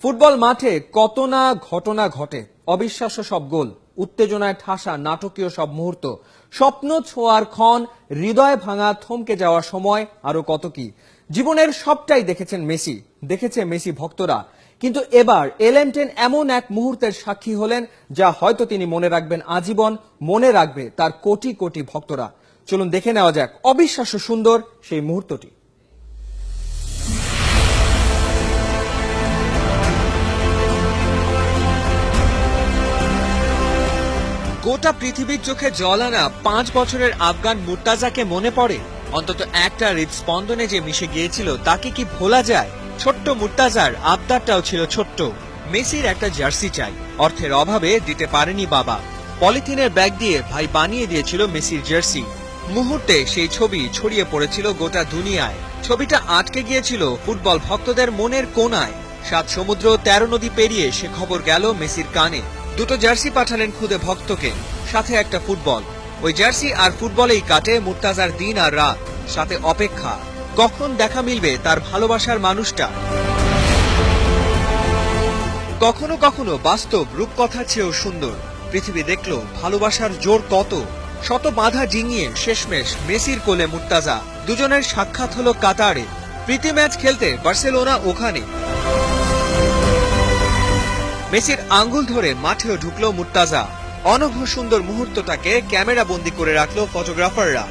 Football মাঠে কত না ঘটনা ঘটে, অবিশ্বাস্য সব গোল, উত্তেজনায় ঠাসা নাটকীয় সব মুহূর্ত, স্বপ্ন ছোঁয়ার ক্ষণ, হৃদয় ভাঙা থমকে যাওয়ার সময়, আরো কত কি। জীবনের সবটাই দেখেছেন মেসি, দেখেছে মেসি ভক্তরা। কিন্তু এবার এলেনটেন এমন এক মুহূর্তের সাক্ষী হলেন যা হয়তো তিনি মনে রাখবেন আজীবন, মনে রাখবে তার কোটি কোটি ভক্তরা। চলুন দেখে নেওয়া যাক অবিশ্বাস্য সুন্দর সেই মুহূর্তটি। গোটা পৃথিবীর চোখে জল আনা 5 বছরের আফগান মুর্তাজাকে মনে পড়ে? অন্তত একটা হৃদস্পন্দনে যে মিশে গিয়েছিল তাকে কি ভোলা যায়? ছোট্ট মুর্তাজার আবদারটাও ছিল ছোট্ট, মেসির একটা জার্সি চাই। অর্থের অভাবে দিতে পারেনি বাবা, পলিথিনের ব্যাগ দিয়ে ভাই বানিয়ে দিয়েছিল মেসির জার্সি। মুহূর্তে সেই ছবি ছড়িয়ে পড়েছিল গোটা দুনিয়ায়। ছবিটা আটকে গিয়েছিল ফুটবল ভক্তদের মনের কোণায়। 7 সমুদ্র 13 নদী পেরিয়ে সে খবর গেল মেসির কানে। দুটো জার্সি পাঠালেন খুদে ভক্তকে, সাথে একটা ফুটবল। ওই জার্সি আর ফুটবলেই কাটে মুর্তাজার দিন আর রাত, সাথে অপেক্ষা কখন দেখা মিলবে তার ভালোবাসার মানুষটা। কখনো কখনো বাস্তব রূপকথার চেয়েও সুন্দর। পৃথিবী দেখলো ভালোবাসার জোর কত। শত বাধা ডিঙিয়ে শেষমেশ মেসির কোলে মুর্তাজা। দুজনের সাক্ষাৎ হলো কাতারে। প্রীতি ম্যাচ খেলতে বার্সেলোনা ওখানে। মেসির আঙ্গুল ধরে মাঠেও ঢুকলো মুর্তাজা। অনঘ সুন্দর মুহূর্তটাকে ক্যামেরা বন্দী করে রাখলো ফটোগ্রাফাররা।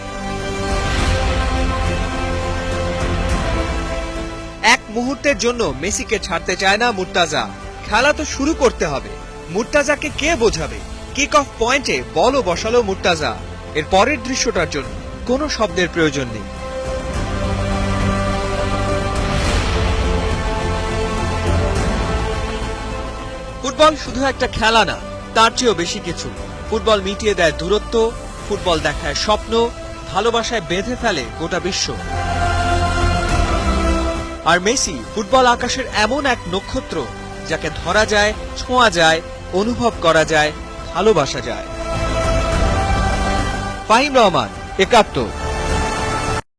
এক মুহূর্তের জন্য মেসিকে ছাড়তে চায় না মুর্তাজা। খেলা তো শুরু করতে হবে, মুর্তাজাকে কে বোঝাবে? কিক অফ পয়েন্টে বলও বসালো মুর্তাজা। এর পরের দৃশ্যটার জন্য কোনো শব্দের প্রয়োজন নেই। ফুটবল শুধু একটা খেলা না, তার চেয়েও বেশি কিছু। ফুটবল মিটিয়ে দেয় দূরত্ব, ফুটবল দেখায় স্বপ্ন, ভালোবাসায় বেঁধে ফেলে গোটা বিশ্ব। আর মেসি ফুটবল আকাশের এমন এক নক্ষত্র যাকে ধরা যায়, ছোঁয়া যায়, অনুভব করা যায়, ভালোবাসা যায়। ফাহিম রহমান, ৭১।